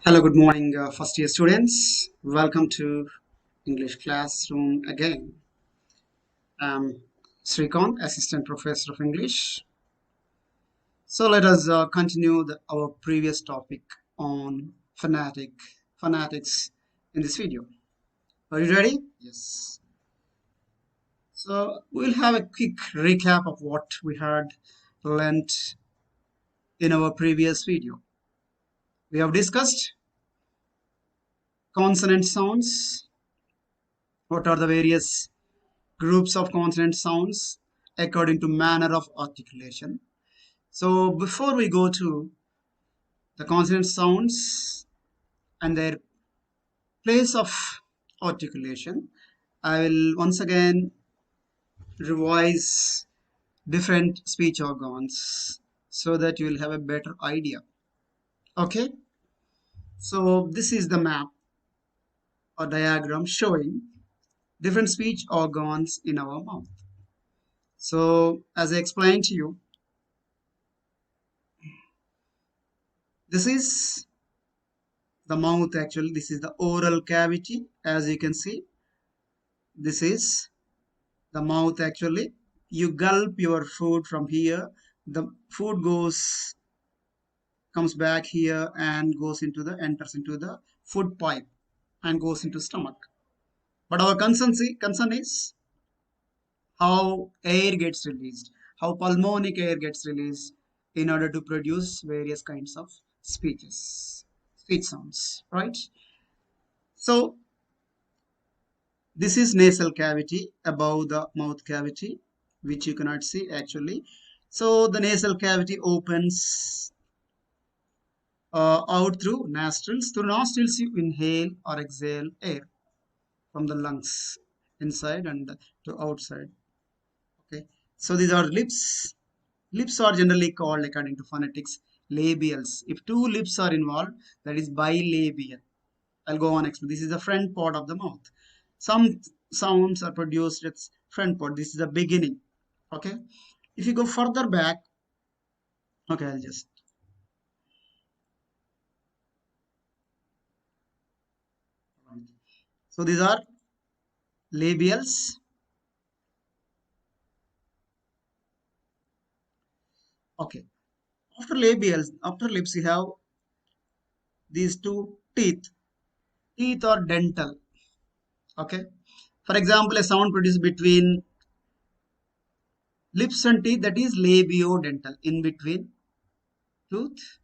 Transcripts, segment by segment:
Hello, good morning, first year students. Welcome to English classroom again. I'm Srikant, Assistant Professor of English. So let us continue our previous topic on phonetics in this video. Are you ready? Yes. So we'll have a quick recap of what we had learned in our previous video. We have discussed consonant sounds. What are the various groups of consonant sounds according to manner of articulation. So before we go to the consonant sounds and their place of articulation, I will once again revise different speech organs so that you will have a better idea. Okay, so this is the map or diagram showing different speech organs in our mouth. So as I explained to you, this is the mouth. Actually, this is the oral cavity. As you can see, this is the mouth. Actually, you gulp your food from here, the food comes back here and enters into the food pipe and goes into stomach. But our concern is how air gets released, how pulmonic air gets released in order to produce various kinds of speech sounds, right? So this is nasal cavity above the mouth cavity, which you cannot see actually. So the nasal cavity opens out through nostrils. Through nostrils, you inhale or exhale air from the lungs inside and to outside. Okay. So these are lips. Lips are generally called, according to phonetics, labials. If two lips are involved, that is bilabial. I'll go on explain. This is the front part of the mouth. Some sounds are produced at front part. This is the beginning. Okay. If you go further back, okay, I'll just. So these are labials. Okay. After labials, after lips, you have these two teeth. Teeth are dental. Okay. For example, a sound produced between lips and teeth, that is labiodental, in between tooth,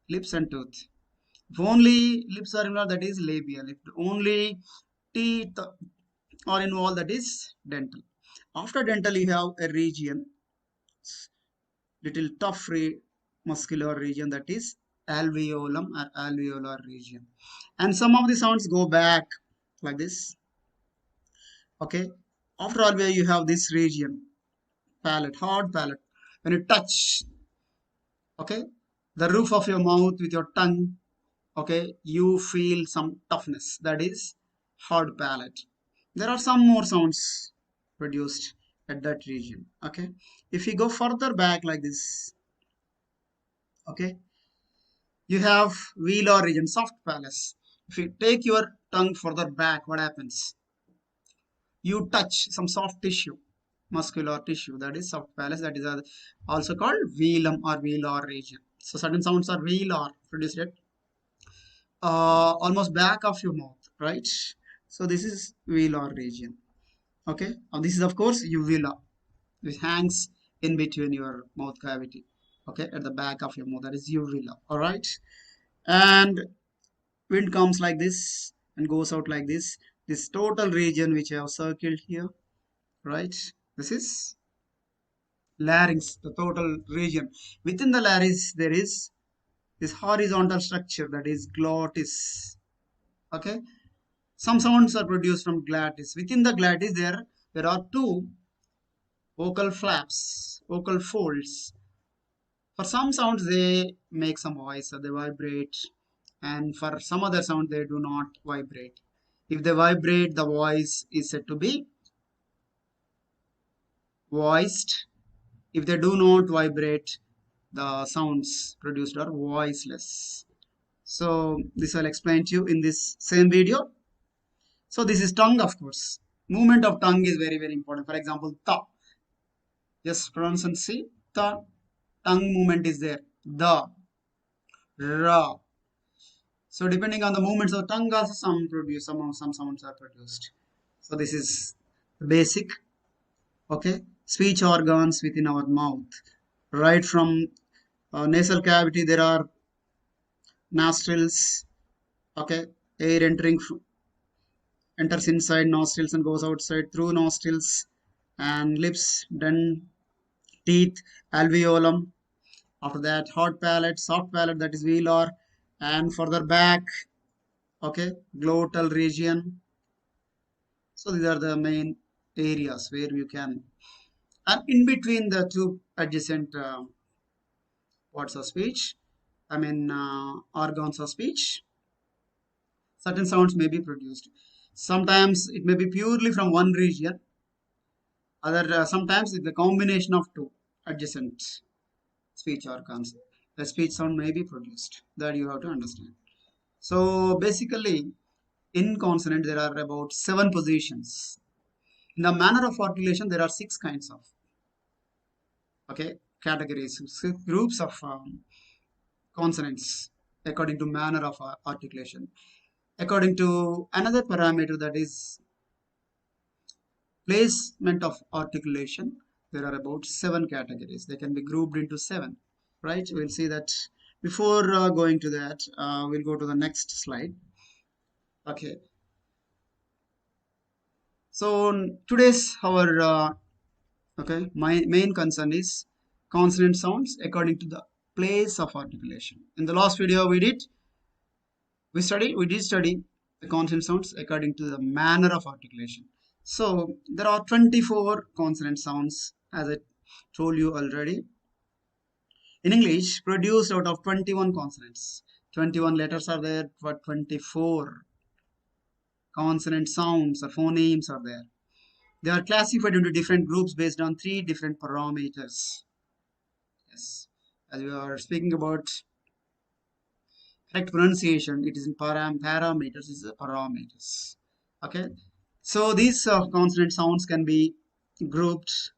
lips and tooth. If only lips are involved, that is labial. If only teeth are involved, that is dental. After dental, you have a region, little tough muscular region, that is alveolum or alveolar region. And some of the sounds go back like this. Okay. After alveoli, you have this region, palate, hard palate. When you touch, okay, the roof of your mouth with your tongue, okay, you feel some toughness. That is hard palate. There are some more sounds produced at that region. Okay, if you go further back like this, okay, you have velar region, soft palate. If you take your tongue further back, what happens? You touch some soft tissue, muscular tissue, that is soft palate. That is also called velum or velar region. So certain sounds are velar, produced at almost back of your mouth, right? So this is velar region. Okay, now this is of course uvula, which hangs in between your mouth cavity. Okay, at the back of your mouth, that is uvula. All right, and wind comes like this and goes out like this. This total region which I have circled here, right? This is larynx, the total region. Within the larynx, there is this horizontal structure, that is glottis. Okay, some sounds are produced from glottis. Within the glottis, there are two vocal flaps, vocal folds. For some sounds, they make some voice, so they vibrate, and for some other sound, they do not vibrate. If they vibrate, the voice is said to be voiced. If they do not vibrate, the sounds produced are voiceless. So this I'll explain to you in this same video. So this is tongue, of course. Movement of tongue is very, very important. For example, ta. Just pronounce and see. Ta. Tongue movement is there. The. Ra. So depending on the movements of tongue, also some sounds are produced. So this is basic. Okay. Speech organs within our mouth. Right from nasal cavity, there are nostrils. Okay. Air enters inside nostrils and goes outside through nostrils, and lips, then teeth, alveolum. After that, hard palate, soft palate, that is velar, and further back, okay, glottal region. So these are the main areas where you can, and in between the two adjacent parts of speech, organs of speech, certain sounds may be produced. Sometimes it may be purely from one region. Sometimes it's the combination of two adjacent speech organs. The speech sound may be produced. That you have to understand. So basically, in consonant there are about 7 positions. In the manner of articulation, there are 6 kinds of categories, 6 groups of consonants according to manner of articulation. According to another parameter, that is placement of articulation, there are about 7 categories. They can be grouped into 7, right? We'll see that. Before going to that, we'll go to the next slide. Okay, so today's our my main concern is consonant sounds according to the place of articulation. In the last video we did study the consonant sounds according to the manner of articulation. So there are 24 consonant sounds, as I told you already. In English, produced out of 21 consonants. 21 letters are there, but 24 consonant sounds or phonemes are there. They are classified into different groups based on 3 different parameters. Yes, as we are speaking about correct pronunciation, it is in parameters, is parameters. Okay, so these consonant sounds can be grouped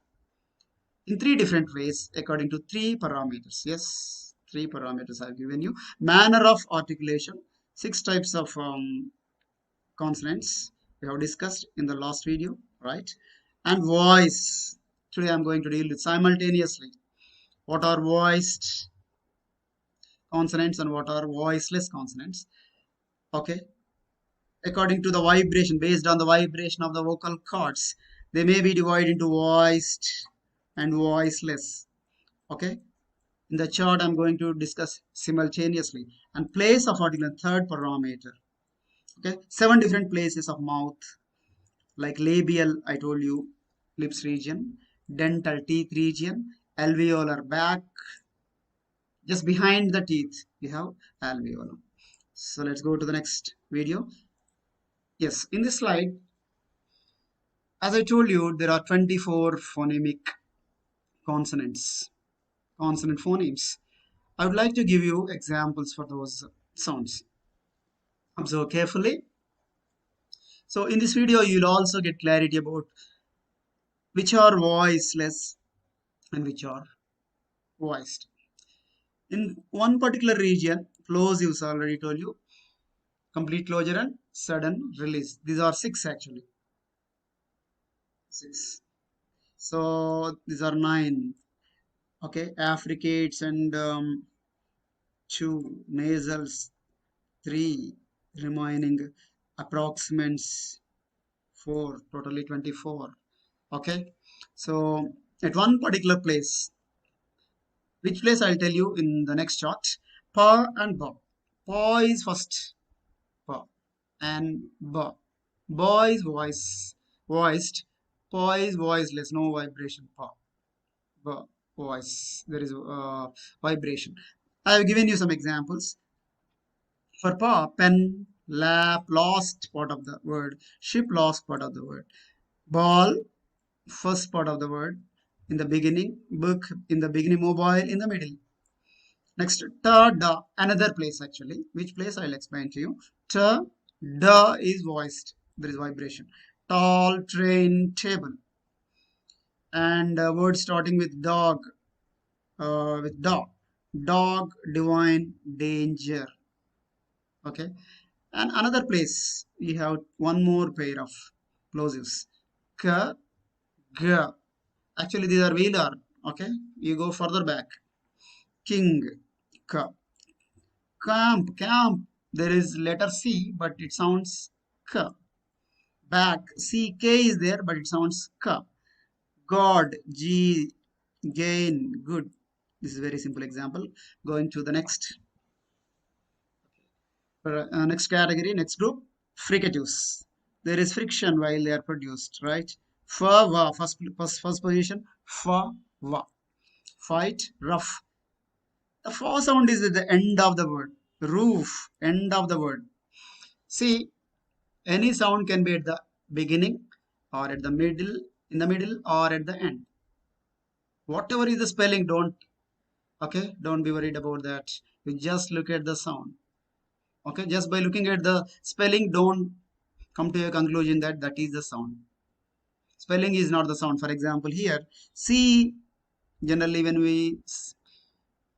in 3 different ways according to 3 parameters. Yes, 3 parameters I've given you. Manner of articulation, 6 types of consonants we have discussed in the last video, right? And voice. Today I'm going to deal with simultaneously what are voiced consonants and what are voiceless consonants. Okay, according to the vibration, based on the vibration of the vocal cords, they may be divided into voiced and voiceless. Okay, in the chart I'm going to discuss simultaneously. And place of articulation, third parameter. Okay, 7 different places of mouth, like labial, I told you, lips region, dental, teeth region, alveolar, back, just behind the teeth we have alveolum. So let's go to the next video. Yes, in this slide, as I told you, there are 24 phonemic consonants, consonant phonemes. I would like to give you examples for those sounds. Observe carefully. So in this video, you'll also get clarity about which are voiceless and which are voiced. In one particular region, plosives, already told you, complete closure and sudden release. These are 6 actually. 6. So these are 9. Okay, affricates and 2, nasals 3, remaining approximants 4, totally 24. Okay, so at one particular place, which place I'll tell you in the next chart. Pa and ba. Pa is first, pa, and ba. Ba is voiced. Pa is voiceless, no vibration. Pa, ba, voice. There is vibration. I have given you some examples. For pa, pen, lap, lost part of the word. Ship, lost part of the word. Ball, first part of the word in the beginning. Book in the beginning. Mobile in the middle. Next, ta, da, another place actually. Which place I'll explain to you. Ta, da is voiced. There is vibration. Tall, train, table. And word starting with dog, with dog. Dog, divine, danger. Okay. And another place, we have one more pair of plosives. Ka, ga. Actually, these are velar. Okay. You go further back. King, ka. Camp, camp. There is letter C, but it sounds K. Back, C, K is there, but it sounds K. God, G, gain, good. This is a very simple example. Going to the next, next category, next group, fricatives. There is friction while they are produced, right? Fa, va, first position, fa, va. Fight, rough. The fa sound is at the end of the word. Roof, end of the word. See, any sound can be at the beginning or at the middle, in the middle or at the end. Whatever is the spelling, don't be worried about that. You just look at the sound. Okay, just by looking at the spelling, don't come to a conclusion that that is the sound. Spelling is not the sound. For example, here, C, generally when we,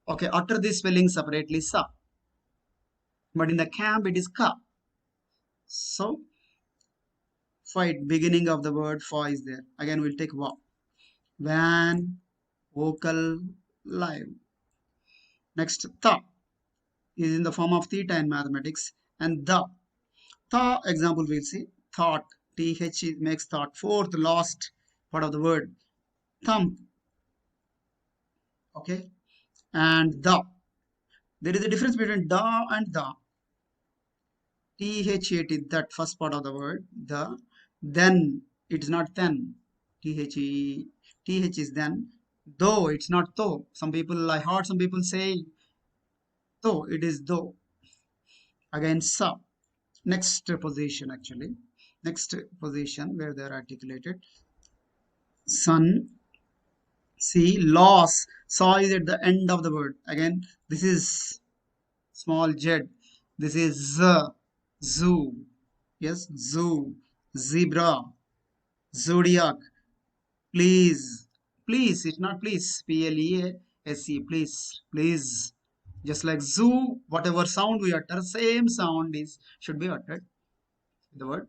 okay, utter this spelling separately, sa. But in the camp, it is ka. So, fight, beginning of the word, fa is there. Again, we'll take va. Van, vocal, live. Next, tha is in the form of theta in mathematics, and the tha example we'll see. Thought, th makes thought. Fourth, last part of the word, thump. Okay, and the. There is a difference between da and the. Th that first part of the word, the. Then it's not then. Th is then. Though it's not though. Some people, I heard some people say though, it is though. Again, sa. Next position actually. Next position where they are articulated. Sun, see, loss. Saw is at the end of the word. Again, this is small z. This is z, zoo. Yes, zoo, zebra, zodiac. Please, please, it's not please. P-L-E-A-S-E, please, please. Just like zoo, whatever sound we utter, same sound is should be uttered. The word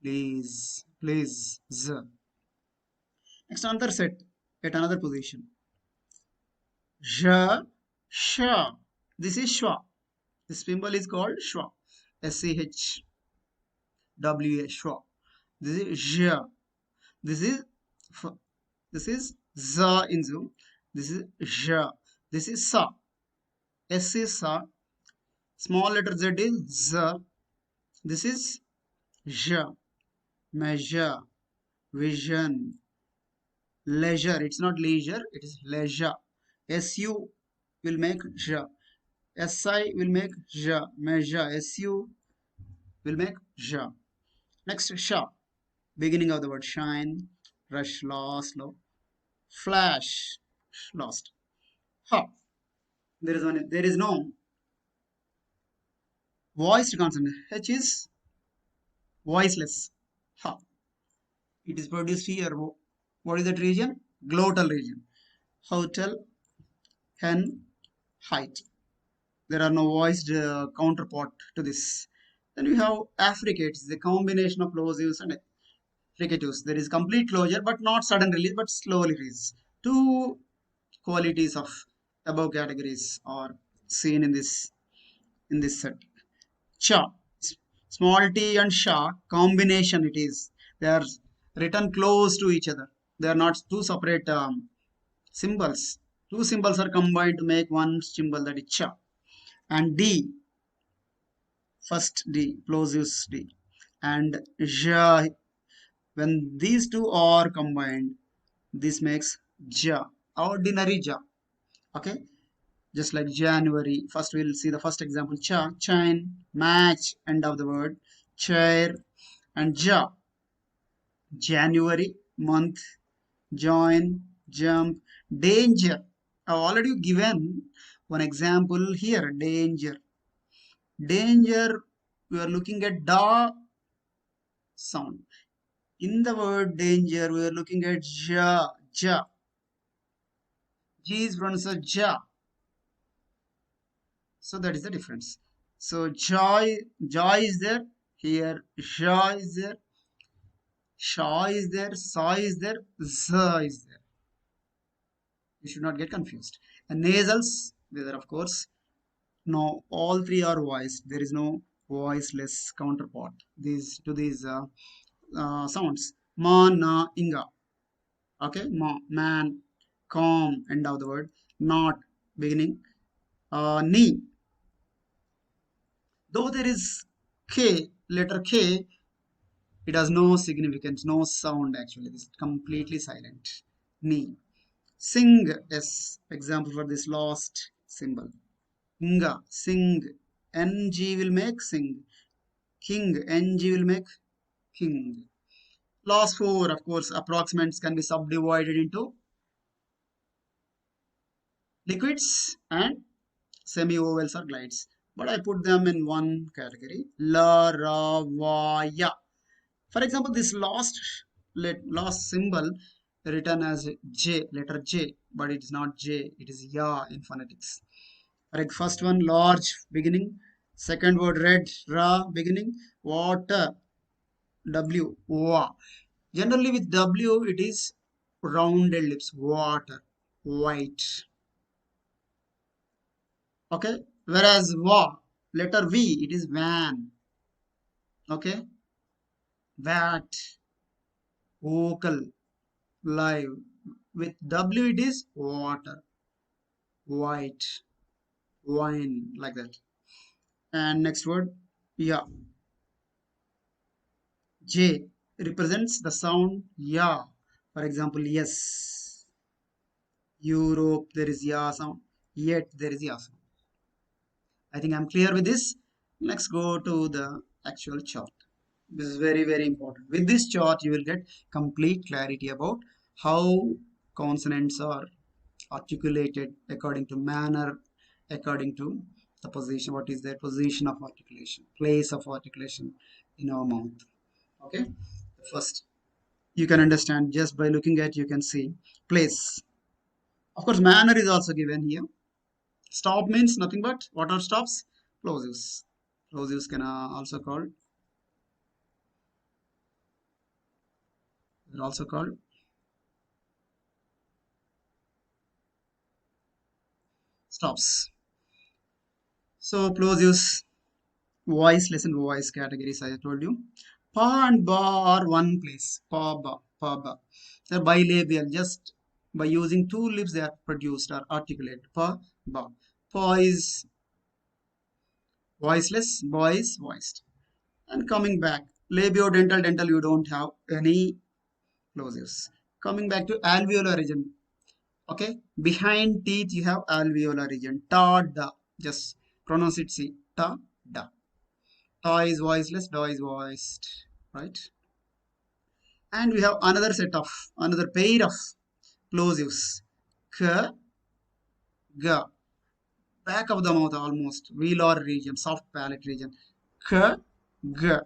please, please, z. Next, another set at another position. Sh, sh. This is shwa. This symbol is called shwa. S-C-H-W-A, shwa. This is j. This is f. This is za in Zoom. This is j. This is sa. S is sa. Small letter z is z. This is j. Measure, vision, leisure. It's not leisure, it is leisure. SU will make j. SI will make j. Measure. SU will make j. Next, sha. Beginning of the word shine, rush, lost, low, flash, lost. Ha. There is one. There is no voiced consonant. H is voiceless. Ha. It is produced here. What is that region? Glottal region. Hotel, hen, height. There are no voiced counterpart to this. Then we have affricates, the combination of plosives and fricatives. There is complete closure, but not sudden release, but slow release. Two qualities of above categories are seen in this set. Cha, small t and sha combination. It is they are written close to each other. They are not two separate symbols. Two symbols are combined to make one symbol, that is cha. And D, first D, plosives D, and ja. When these two are combined, this makes ja, ordinary ja. Okay, just like January. First, we'll see the first example: cha, chain, match, end of the word, chair, and ja. January, month, join, jump, danger. I've already given One example here, danger. Danger, we are looking at da sound. In the word danger, we are looking at ja, ja. G is pronounced as ja. So that is the difference. So joy, joy is there. Here, ja is there. Sha is there. Sa is there. Z is there. You should not get confused. And nasals, whether of course, no, all three are voiced. There is no voiceless counterpart. These sounds. Ma, na, inga. Okay, ma, man, calm, end of the word. Not, beginning. Ni. Though there is K, letter K, it has no significance, no sound actually. This is completely silent. Ni. Sing, yes, example for this lost symbol. Nga, sing. NG will make sing. King, NG will make king. Last four, of course, approximates can be subdivided into liquids and semi-ovals or glides. But I put them in one category. La, ra, va, ya. For example, this last symbol written as J, letter J, but it is not J, it is Ya in phonetics. Right, first one, large, beginning. Second word, red, Ra, beginning. Water, W, Wa. Generally with W, it is rounded lips, water, white. Okay, whereas Wa, letter V, it is van. Okay, vat, vocal, live. With W, it is water, white, wine, like that. And next word, Ya. J represents the sound Ya. For example, yes. Europe, there is Ya sound. Yet, there is Ya sound. I think I'm clear with this. Let's go to the actual chart. This is very, very important. With this chart, you will get complete clarity about how consonants are articulated according to manner, according to the position, what is their position of articulation, place of articulation in our mouth. Okay, first you can understand just by looking at, you can see place. Of course, manner is also given here. Stop means nothing but what are stops? Plosives. Plosives can also called, they're also called stops. So plosives, voiceless and voice categories I told you. Pa and ba are one place. Pa ba, pa ba. They're bilabial. Just by using two lips they are produced or articulated. Pa, ba. Pa is voiceless, ba is voiced. And coming back, labiodental, dental, you don't have any plosives. Coming back to alveolar region. Okay, behind teeth you have alveolar region. Ta, da. Just pronounce it, see. Ta, da. Ta is voiceless, da is voiced, right? And we have another pair of plosives. K, G. Back of the mouth almost, velar region, soft palate region. K, G.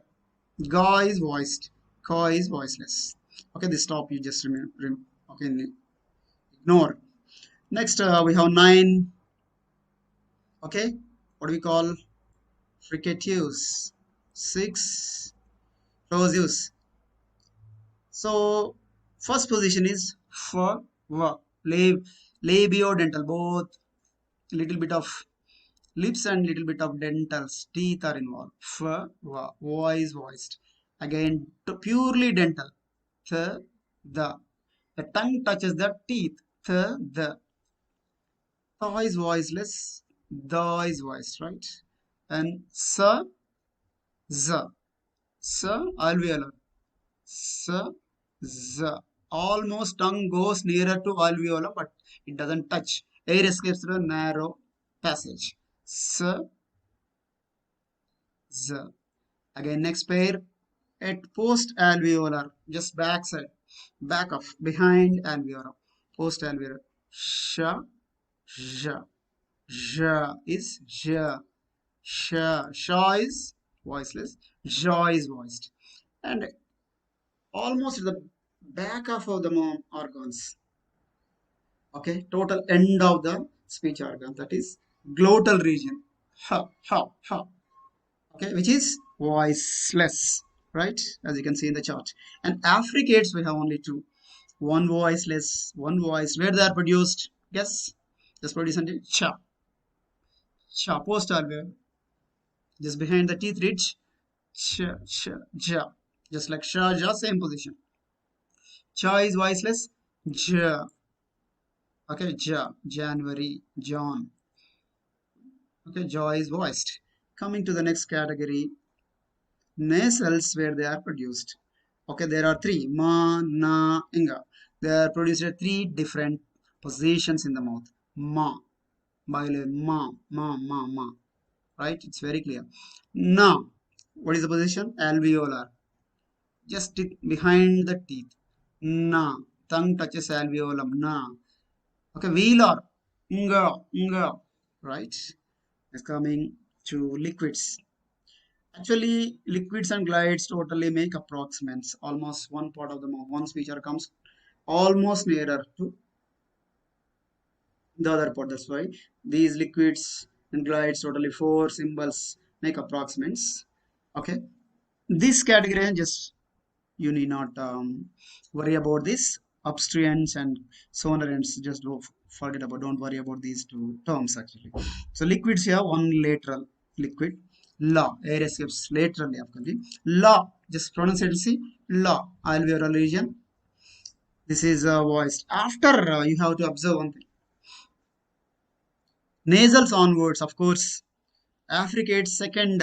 Ga is voiced, Ka is voiceless. Okay, this stop you just remember. Okay, ignore. Next, we have nine. Okay, what do we call fricatives? Six plosives. So first position is for labiodental, both little bit of lips and little bit of dentals, teeth are involved. Voice voiced. Again, purely dental. The tongue touches the teeth. The is voiceless. The is voiced, right? And z, alveolar. Z. Almost tongue goes nearer to alveolar, but it doesn't touch. Air escapes through a narrow passage. Z. Again, next pair at post alveolar, just back side, back of, behind alveolar, post alveolar. Sh, j. J is J. Sha is voiceless. Ja is voiced. And almost at the back of the mouth organs. Okay, total end of the speech organ, that is glottal region. Ha, ha, ha. Okay, which is voiceless, right? As you can see in the chart. And affricates, we have only two. One voiceless, one voice. Where they are produced? Guess. Just produce until cha. Cha, post alveolar. Just behind the teeth ridge. Cha, cha, ja. Just like sha, ja, same position. Cha is voiceless. Ja. Okay, ja. January, John. Okay, jaw is voiced. Coming to the next category, nasals, where they are produced. Okay, there are three: ma, na, inga. They are produced at three different positions in the mouth. Ma, bilateral, ma. Right? It's very clear. Na, what is the position? Alveolar. Just behind the teeth. Na, tongue touches alveolum. Na. Okay, velar. Nga. Right? It's coming to liquids. Actually, liquids and glides totally make approximates. Almost one part of the mouth. One speaker comes almost nearer to the other part. That's why these liquids and glides totally four symbols make approximates. Okay. This category just you need not worry about this. Obstruents and sonorants, just forget about, don't worry about these two terms actually. So liquids here, one lateral liquid. La, air escapes laterally. La, just pronounce it, see. La, alveolar region. This is voiced. After you have to observe one thing. Nasals onwards, of course, affricates second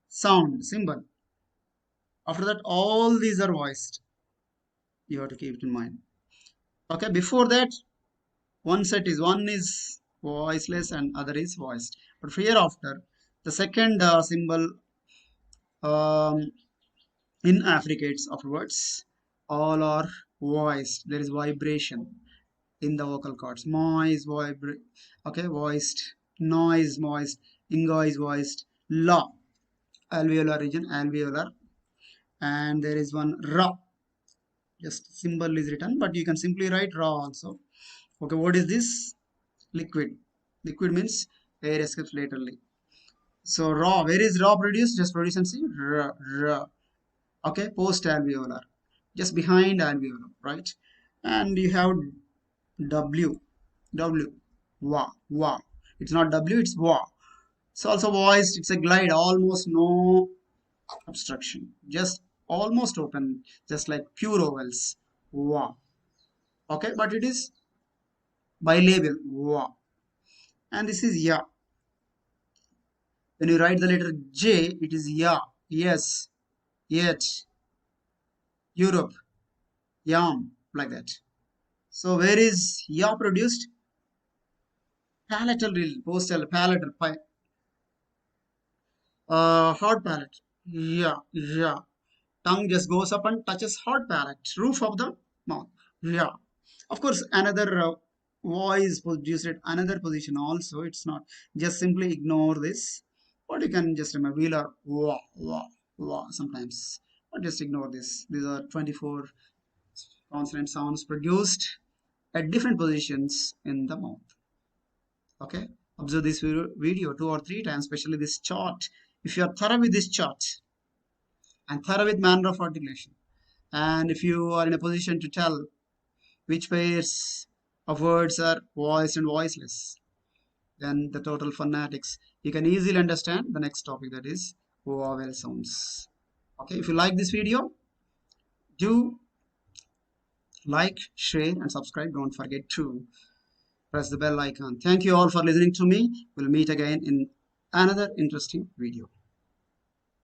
sound symbol. After that, all these are voiced. You have to keep it in mind. Okay, before that, one is voiceless and other is voiced. But hereafter, the second symbol um, in affricates afterwards, all are voiced. There is vibration in the vocal cords. Ma is okay, voiced. No is voiced. Inga is voiced. La, alveolar region, alveolar. And there is one ra. Just symbol is written, but you can simply write ra also. Okay, what is this? Liquid. Liquid means air escapes laterally. So raw, where is raw produced? Just produce and see. Ra. Okay, post alveolar. Just behind alveolar, right? And you have W. W. Wa. It's not W, it's wa. It's also voiced. It's a glide. Almost no obstruction. Just almost open. Just like pure vowels. Wa. Okay, but it is bilabial. Wa. And this is ya. When you write the letter J, it is ya. Yes. Yet. Europe. Yam. Like that. So where is ya produced? Palatal region. Postal. Palatal. Hard palate. Yeah. Tongue just goes up and touches hard palate. Roof of the mouth. Yeah. Of course, another voice produced at another position also. It's not, just simply ignore this. Or you can just remember velar, wah sometimes. Or just ignore this. These are 24 consonant sounds produced at different positions in the mouth. Okay. Observe this video 2 or 3 times, especially this chart. If you are thorough with this chart and thorough with manner of articulation, and if you are in a position to tell which pairs of words are voiced and voiceless, then the total phonetics, you can easily understand the next topic, that is vowel sounds. Okay, if you like this video, do like, share and subscribe. Don't forget to press the bell icon. Thank you all for listening to me. We'll meet again in another interesting video.